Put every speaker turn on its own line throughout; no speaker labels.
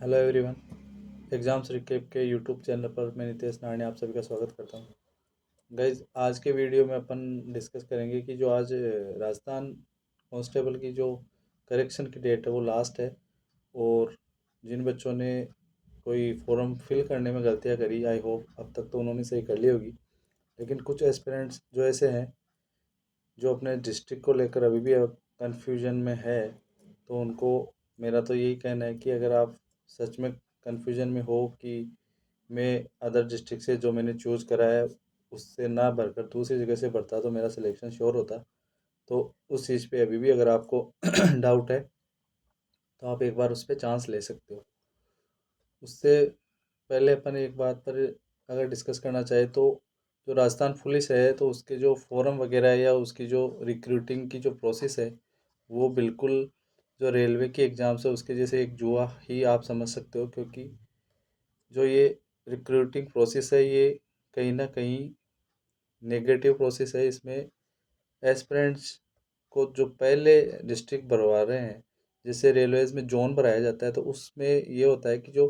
Hello everyone. Exams recap के YouTube channel पर मैं नितेश नारणी आप सभी का स्वागत करता हूँ। गाइज, आज के वीडियो में अपन डिस्कस करेंगे कि जो आज राजस्थान कांस्टेबल की जो करेक्शन की डेट है वो लास्ट है। और जिन बच्चों ने कोई फॉर्म फिल करने में गलतियाँ करी, आई होप अब तक तो उन्होंने सही कर ली होगी। लेकिन कुछ एस्पिरेंट्स जो ऐसे हैं जो अपने डिस्ट्रिक्ट को लेकर अभी भी कन्फ्यूजन में है, तो उनको मेरा तो यही कहना है कि अगर आप सच में कन्फ्यूजन में हो कि मैं अदर डिस्ट्रिक्ट से जो मैंने चूज़ करा है उससे ना भरकर दूसरी जगह से भरता तो मेरा सिलेक्शन श्योर होता। तो उस चीज़ पे अभी भी अगर आपको डाउट है तो आप एक बार उस पर चांस ले सकते हो। उससे पहले अपन एक बात पर अगर डिस्कस करना चाहे तो जो राजस्थान पुलिस है तो उसके जो फॉर्म वगैरह है या उसकी जो रिक्रूटिंग की जो प्रोसेस है वो बिल्कुल जो रेलवे की एग्ज़ाम्स है उसके जैसे एक जुआ ही आप समझ सकते हो। क्योंकि जो ये रिक्रूटिंग प्रोसेस है ये कहीं ना कहीं नेगेटिव प्रोसेस है। इसमें एस्पिरेंट्स को जो पहले डिस्ट्रिक्ट भरवा रहे हैं, जैसे रेलवेज में जोन भराया जाता है, तो उसमें ये होता है कि जो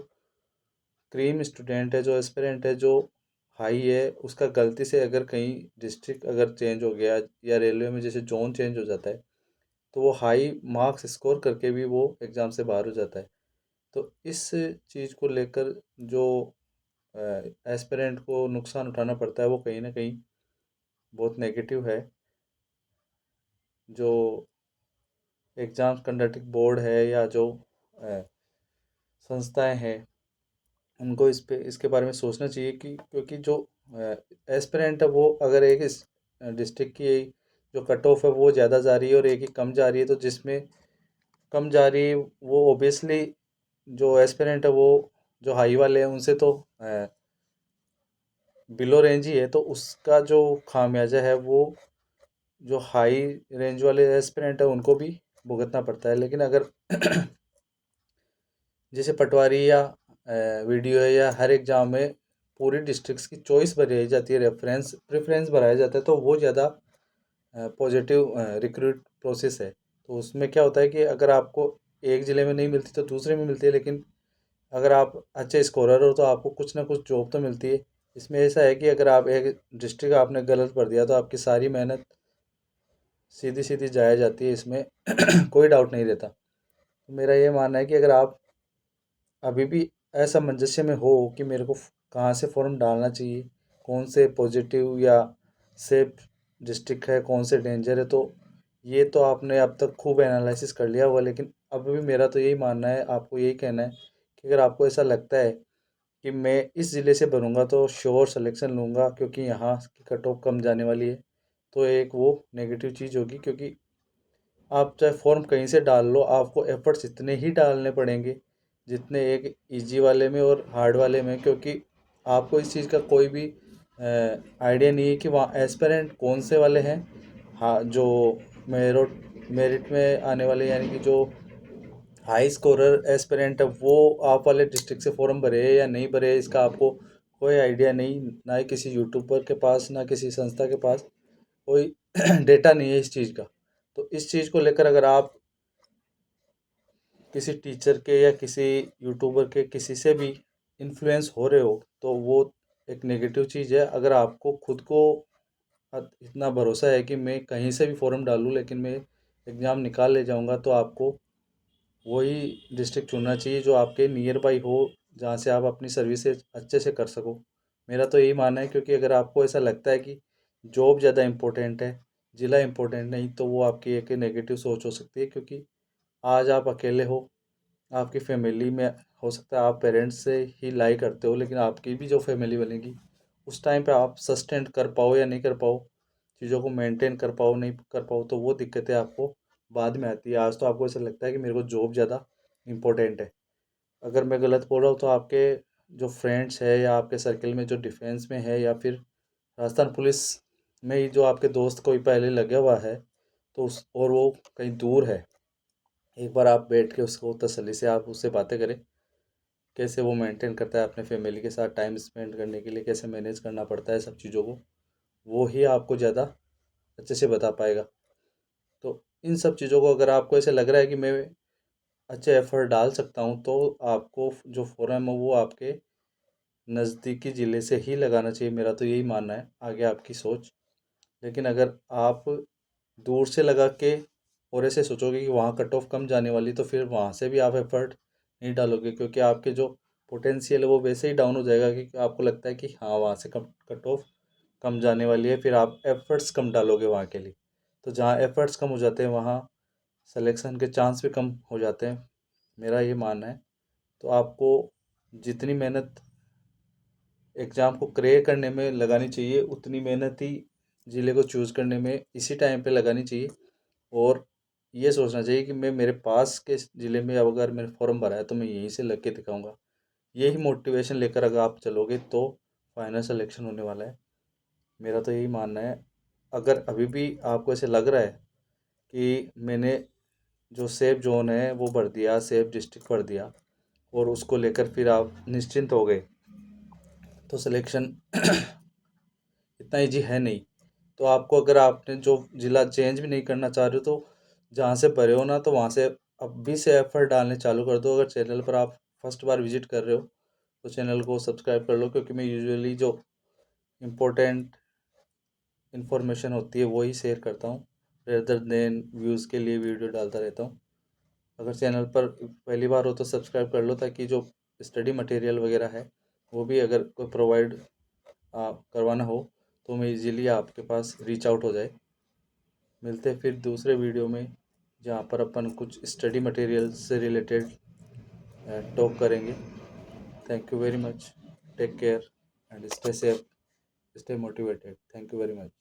क्रीम स्टूडेंट है, जो एस्पिरेंट है, जो हाई है, उसका गलती से अगर कहीं डिस्ट्रिक्ट अगर चेंज हो गया या रेलवे में जैसे जोन चेंज हो जाता है तो वो हाई मार्क्स स्कोर करके भी वो एग्ज़ाम से बाहर हो जाता है। तो इस चीज़ को लेकर जो एस्पिरेंट को नुकसान उठाना पड़ता है वो कहीं ना कहीं बहुत नेगेटिव है। जो एग्ज़ाम कंडक्टिंग बोर्ड है या जो संस्थाएं हैं उनको इस पे इसके बारे में सोचना चाहिए कि क्योंकि जो एस्पिरेंट है वो अगर एक इस डिस्ट्रिक्ट की जो कट ऑफ है वो ज़्यादा जा रही है और एक ही कम जा रही है, तो जिसमें कम जा रही है वो ओबियसली जो एस्पिरेंट है वो जो हाई वाले हैं उनसे तो बिलो रेंज ही है, तो उसका जो खामियाजा है वो जो हाई रेंज वाले एस्पिरेंट है उनको भी भुगतना पड़ता है। लेकिन अगर जैसे पटवारी या वीडियो है या हर एग्जाम में पूरी डिस्ट्रिक्ट्स की चॉइस भरी जाती है, रेफरेंस प्रेफरेंस भराया जाता है, तो वो ज़्यादा पॉजिटिव रिक्रूट प्रोसेस है। तो उसमें क्या होता है कि अगर आपको एक ज़िले में नहीं मिलती तो दूसरे में मिलती है, लेकिन अगर आप अच्छे स्कोरर हो तो आपको कुछ ना कुछ जॉब तो मिलती है। इसमें ऐसा है कि अगर आप एक डिस्ट्रिक्ट आपने गलत भर दिया तो आपकी सारी मेहनत सीधी सीधी जाया जाती है, इसमें कोई डाउट नहीं रहता। तो मेरा ये मानना है कि अगर आप अभी भी असमंजस्य में हो कि मेरे को कहाँ से फॉर्म डालना चाहिए, कौन से पॉजिटिव या सेफ डिस्ट्रिक्ट है, कौन से डेंजर है, तो ये तो आपने अब तक खूब एनालिसिस कर लिया होगा। लेकिन अब भी मेरा तो यही मानना है, आपको यही कहना है कि अगर आपको ऐसा लगता है कि मैं इस ज़िले से बनूंगा तो श्योर सिलेक्शन लूँगा क्योंकि यहाँ की कट ऑफ कम जाने वाली है, तो एक वो नेगेटिव चीज़ होगी। क्योंकि आप चाहे फॉर्म कहीं से डाल लो, आपको एफर्ट्स इतने ही डालने पड़ेंगे जितने एक इजी वाले में और हार्ड वाले में। क्योंकि आपको इस चीज़ का कोई भी आइडिया नहीं है कि वहाँ एस्पिरेंट कौन से वाले हैं। हाँ, जो मेरिट मेरिट में आने वाले यानी कि जो हाई स्कोरर एस्पिरेंट है वो आप वाले डिस्ट्रिक्ट से फॉर्म भरे है या नहीं भरे, इसका आपको कोई आइडिया नहीं, ना ही किसी यूट्यूबर के पास ना किसी संस्था के पास कोई डेटा नहीं है इस चीज़ का। तो इस चीज़ को लेकर अगर आप किसी टीचर के या किसी यूट्यूबर के किसी से भी इन्फ्लुएंस हो रहे हो तो वो एक नेगेटिव चीज़ है। अगर आपको खुद को इतना भरोसा है कि मैं कहीं से भी फॉर्म डालूँ लेकिन मैं एग्ज़ाम निकाल ले जाऊंगा, तो आपको वही डिस्ट्रिक्ट चुनना चाहिए जो आपके नियर बाई हो, जहाँ से आप अपनी सर्विसेज अच्छे से कर सको। मेरा तो यही मानना है। क्योंकि अगर आपको ऐसा लगता है कि जॉब ज़्यादा इम्पोर्टेंट है, ज़िला इम्पोर्टेंट नहीं, तो वो आपकी एक नेगेटिव सोच हो सकती है। क्योंकि आज आप अकेले हो, आपकी फैमिली में हो सकता है आप पेरेंट्स से ही लाई करते हो, लेकिन आपकी भी जो फैमिली बनेगी उस टाइम पे आप सस्टेन कर पाओ या नहीं कर पाओ, चीज़ों को मेंटेन कर पाओ नहीं कर पाओ, तो वो दिक्कतें आपको बाद में आती है। आज तो आपको ऐसा लगता है कि मेरे को जॉब ज़्यादा इम्पोर्टेंट है। अगर मैं गलत बोल रहा हूँ तो आपके जो फ्रेंड्स है या आपके सर्कल में जो डिफेंस में है या फिर राजस्थान पुलिस में ही जो आपके दोस्त कोई पहले लगा हुआ है, तो उस और वो कहीं दूर है, एक बार आप बैठ के उसको तसल्ली से आप उससे बातें करें, कैसे वो मेंटेन करता है अपने फैमिली के साथ टाइम स्पेंड करने के लिए, कैसे मैनेज करना पड़ता है सब चीज़ों को, वो ही आपको ज़्यादा अच्छे से बता पाएगा। तो इन सब चीज़ों को अगर आपको ऐसे लग रहा है कि मैं अच्छे एफर्ट डाल सकता हूँ तो आपको जो फ़ोरम है वो आपके नज़दीकी ज़िले से ही लगाना चाहिए। मेरा तो यही मानना है, आगे आपकी सोच। लेकिन अगर आप दूर से लगा के और ऐसे सोचोगे कि वहाँ कट ऑफ कम जाने वाली, तो फिर वहाँ से भी आप एफर्ट नहीं डालोगे, क्योंकि आपके जो पोटेंशियल है वो वैसे ही डाउन हो जाएगा कि आपको लगता है कि हाँ वहाँ से कम कट ऑफ कम जाने वाली है, फिर आप एफर्ट्स कम डालोगे वहाँ के लिए। तो जहाँ एफर्ट्स कम हो जाते हैं वहाँ सिलेक्शन के चांस भी कम हो जाते हैं, मेरा ये मानना है। तो आपको जितनी मेहनत एग्ज़ाम को क्लियर करने में लगानी चाहिए, उतनी मेहनत ही ज़िले को चूज़ करने में इसी टाइम पे लगानी चाहिए। और ये सोचना चाहिए कि मैं मेरे पास के ज़िले में अब अगर मैंने फॉर्म भरा है तो मैं यहीं से लग के दिखाऊँगा। यही मोटिवेशन लेकर अगर आप चलोगे तो फाइनल सिलेक्शन होने वाला है। मेरा तो यही मानना है। अगर अभी भी आपको ऐसे लग रहा है कि मैंने जो सेफ जोन है वो भर दिया, सेफ डिस्ट्रिक्ट भर दिया, और उसको लेकर फिर आप निश्चिंत हो गए, तो सिलेक्शन इतना ईजी है नहीं। तो आपको, अगर आपने जो ज़िला चेंज भी नहीं करना चाह रहे हो, तो जहाँ से भरे हो ना, तो वहाँ से अभी से एफर्ट डालने चालू कर दो। अगर चैनल पर आप फर्स्ट बार विजिट कर रहे हो तो चैनल को सब्सक्राइब कर लो, क्योंकि मैं यूजुअली जो इम्पोर्टेंट इन्फॉर्मेशन होती है वही शेयर करता हूँ, रेदर देन व्यूज़ के लिए वीडियो डालता रहता हूँ। अगर चैनल पर पहली बार हो तो सब्सक्राइब कर लो, ताकि जो स्टडी मटेरियल वगैरह है वो भी अगर कोई प्रोवाइड करवाना हो तो मैं इजीली आपके पास रीच आउट हो जाए। मिलते हैं फिर दूसरे वीडियो में, जहाँ पर अपन कुछ स्टडी मटेरियल से रिलेटेड टॉक करेंगे। Thank you very much, take care and stay safe, stay motivated. Thank you very much.